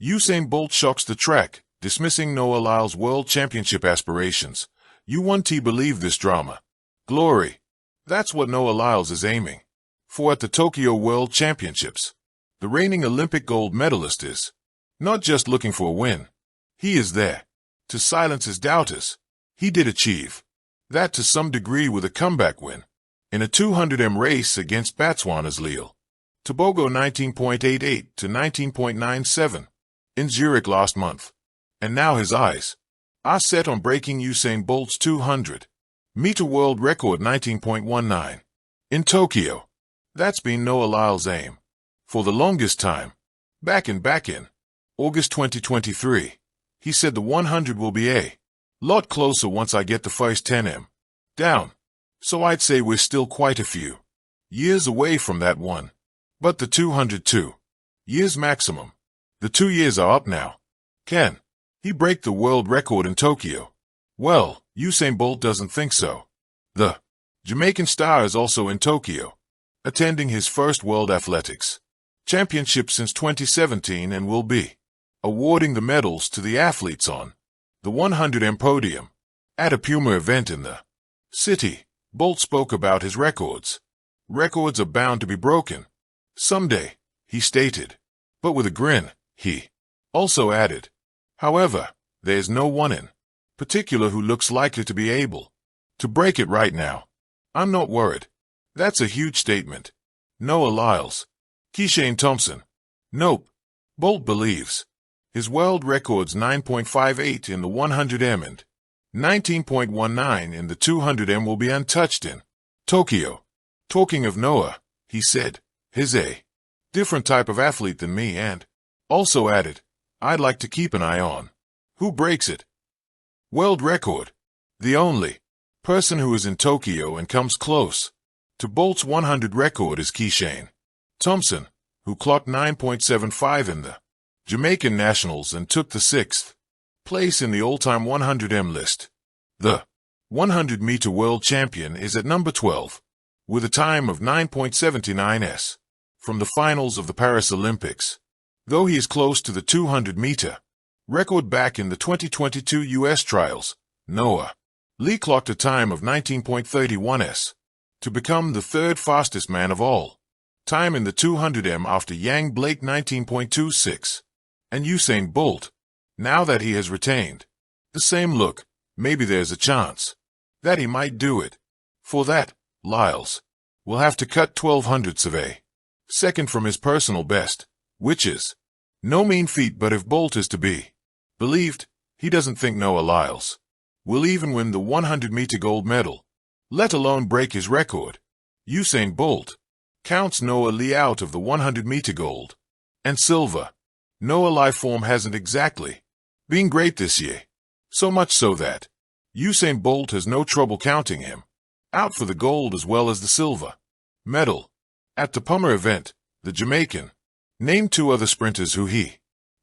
Usain Bolt shocks the track, dismissing Noah Lyles' World Championship aspirations. You won't believe this drama. Glory. That's what Noah Lyles is aiming for at the Tokyo World Championships. The reigning Olympic gold medalist is not just looking for a win. He is there to silence his doubters. He did achieve that to some degree with a comeback win in a 200m race against Botswana's Lille Tobago 19.88 to 19.97 in Zurich last month. And now his eyes are set on breaking Usain Bolt's 200-meter world record 19.19 in Tokyo. That's been Noah Lyles' aim for the longest time. Back in August 2023, he said the 100 will be a lot closer once I get the first 10m down. So I'd say we're still quite a few years away from that one. But the 202 years maximum. The 2 years are up now. Can he break the world record in Tokyo? Well, Usain Bolt doesn't think so. The Jamaican star is also in Tokyo, attending his first World Athletics Championship since 2017 and will be awarding the medals to the athletes on the 100m podium at a Puma event in the city. Bolt spoke about his records. Records are bound to be broken someday, he stated. But with a grin, he also added, however, there's no one in particular who looks likely to be able to break it right now. I'm not worried. That's a huge statement. Noah Lyles. Keishane Thompson. Nope. Bolt believes his world record's 9.58 in the 100m and 19.19 in the 200m will be untouched in Tokyo. Talking of Noah, he said, he's a different type of athlete than me and also added, I'd like to keep an eye on who breaks it. World record. The only person who is in Tokyo and comes close to Bolt's 100 record is Keishane Thompson, who clocked 9.75 in the Jamaican Nationals and took the 6th place in the all-time 100m list. The 100-meter world champion is at number 12, with a time of 9.79s from the finals of the Paris Olympics. Though he is close to the 200-meter record back in the 2022 U.S. trials, Noah Lyles clocked a time of 19.31s to become the third fastest man of all time in the 200m after Yang Blake 19.26 and Usain Bolt. Now that he has retained the same look, maybe there's a chance that he might do it. For that, Lyles will have to cut 1200ths of a second from his personal best, which is no mean feat. But if Bolt is to be believed, he doesn't think Noah Lyles will even win the 100-meter gold medal, let alone break his record. Usain Bolt counts Noah Lyles out of the 100-meter gold and silver. Noah Lyles' form hasn't exactly been great this year, so much so that Usain Bolt has no trouble counting him out for the gold as well as the silver medal. At the Puma event, the Jamaican named two other sprinters who he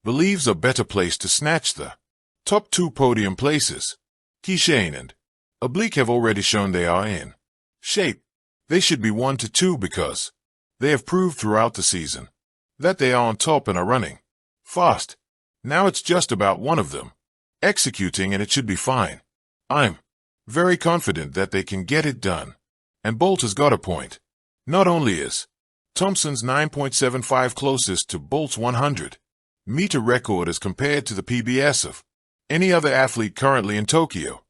believes are better placed to snatch the top 2 podium places. Keishane and Oblique have already shown they are in shape. They should be 1 to 2 because they have proved throughout the season that they are on top and are running fast. Now it's just about one of them executing and it should be fine. I'm very confident that they can get it done. And Bolt has got a point. Not only is Thompson's 9.75 closest to Bolt's 100-meter record as compared to the PBS of any other athlete currently in Tokyo,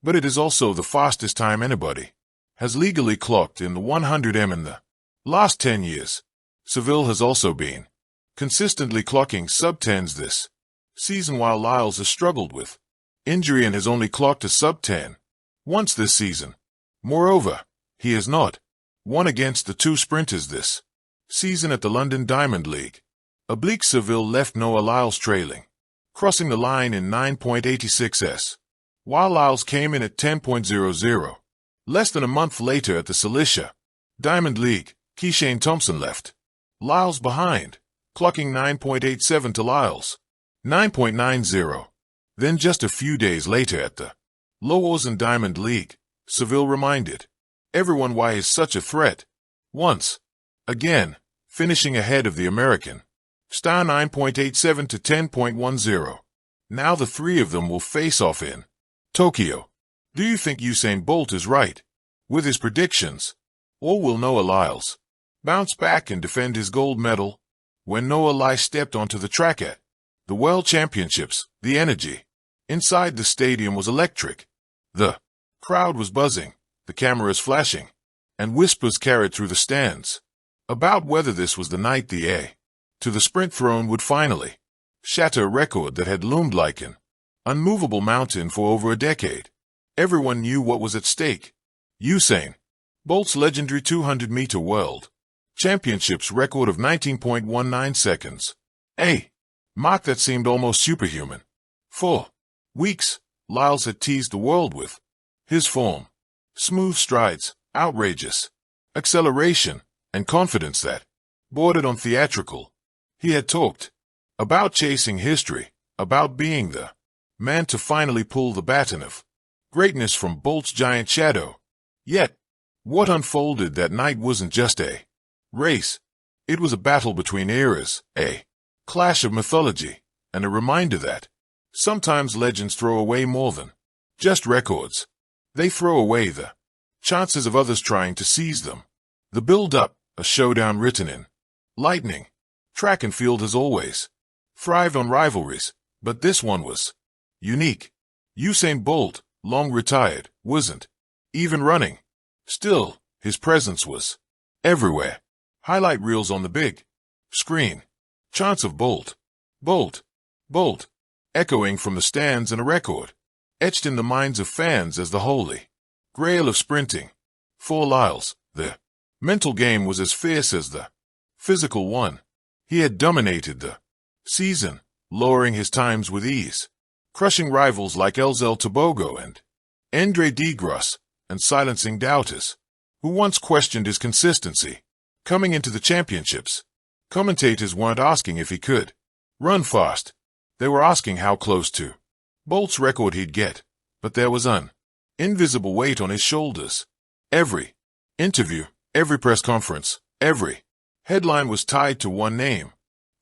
but it is also the fastest time anybody has legally clocked in the 100m in the last 10 years. Seville has also been consistently clocking sub-10s this season, while Lyles has struggled with injury and has only clocked a sub-10 once this season. Moreover, he has not won against the 2 sprinters this season at the London Diamond League. Oblique Seville left Noah Lyles trailing, crossing the line in 9.86s, while Lyles came in at 10.00. Less than a month later at the Cilicia Diamond League, Keishane Thompson left Lyles behind, clocking 9.87 to Lyles' 9.90. Then just a few days later at the Lausanne Diamond League, Seville reminded everyone why he's such a threat, once again finishing ahead of the American. Star 9.87 to 10.10. Now the three of them will face off in Tokyo. Do you think Usain Bolt is right with his predictions? Or will Noah Lyles bounce back and defend his gold medal? When Noah Lyles stepped onto the track at the World Championships, the energy inside the stadium was electric. The crowd was buzzing, the cameras flashing, and whispers carried through the stands about whether this was the night the A to the sprint throne would finally shatter a record that had loomed like an unmovable mountain for over a decade. Everyone knew what was at stake. Usain Bolt's legendary 200-meter World Championships record of 19.19 seconds. A mark that seemed almost superhuman. For weeks, Lyles had teased the world with his form, smooth strides, outrageous acceleration, and confidence that bordered on theatrical. He had talked about chasing history, about being the man to finally pull the baton of greatness from Bolt's giant shadow. Yet, what unfolded that night wasn't just a race. It was a battle between eras, a clash of mythology, and a reminder that sometimes legends throw away more than just records. They throw away the chances of others trying to seize them. The build-up, a showdown written in lightning. Track and field has always thrived on rivalries, but this one was unique. Usain Bolt, long retired, wasn't even running. Still, his presence was everywhere. Highlight reels on the big screen. Chants of Bolt, Bolt, Bolt, echoing from the stands, and a record etched in the minds of fans as the holy grail of sprinting. For Lyles, the mental game was as fierce as the physical one. He had dominated the season, lowering his times with ease, crushing rivals like Elzel Tobogo and Andre Degros, and silencing doubters who once questioned his consistency. Coming into the championships, commentators weren't asking if he could run fast. They were asking how close to Bolt's record he'd get, but there was an invisible weight on his shoulders. Every interview, every press conference, every headline was tied to one name: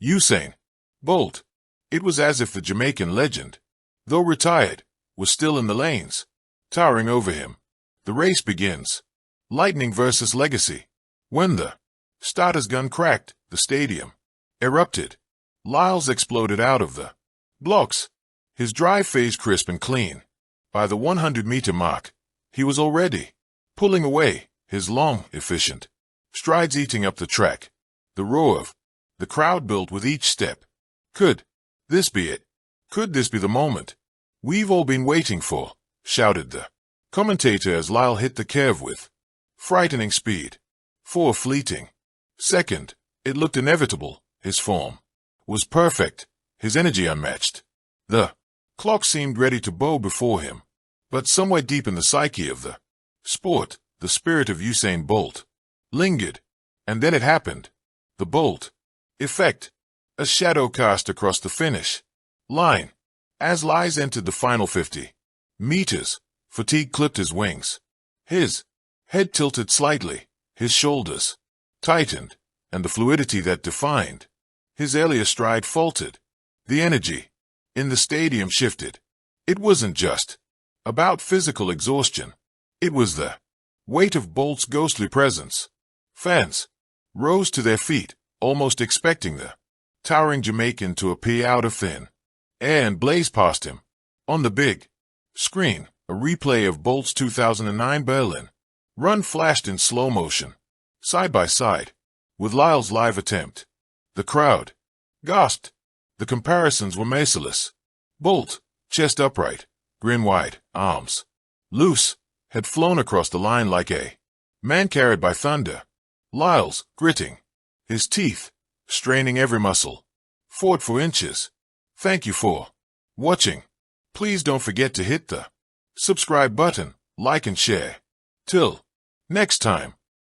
Usain Bolt. It was as if the Jamaican legend, though retired, was still in the lanes, towering over him. The race begins. Lightning versus legacy. When the starter's gun cracked, the stadium erupted. Lyles exploded out of the blocks, his drive phase crisp and clean. By the 100-meter mark, he was already pulling away, his long, efficient strides eating up the track. The roar of the crowd built with each step. Could this be it? Could this be the moment we've all been waiting for? Shouted the commentator as Lyles hit the curve with frightening speed. For a fleeting second, it looked inevitable. His form was perfect, his energy unmatched. The clock seemed ready to bow before him. But somewhere deep in the psyche of the sport, the spirit of Usain Bolt lingered. And then it happened. The Bolt effect. A shadow cast across the finish line. As Lyles entered the final 50 meters, fatigue clipped his wings. His head tilted slightly, his shoulders tightened, and the fluidity that defined his earlier stride faltered. The energy in the stadium shifted. It wasn't just about physical exhaustion. It was the weight of Bolt's ghostly presence. Fans rose to their feet, almost expecting the towering Jamaican to appear out of thin air and blaze past him. On the big screen, a replay of Bolt's 2009 Berlin run flashed in slow motion, side by side, with Lyles' live attempt. The crowd gasped. The comparisons were merciless. Bolt, chest upright, grin wide, arms loose, had flown across the line like a man carried by thunder. Lyles, gritting his teeth, straining every muscle, fought for inches. Thank you for watching. Please don't forget to hit the subscribe button, like and share. Till next time.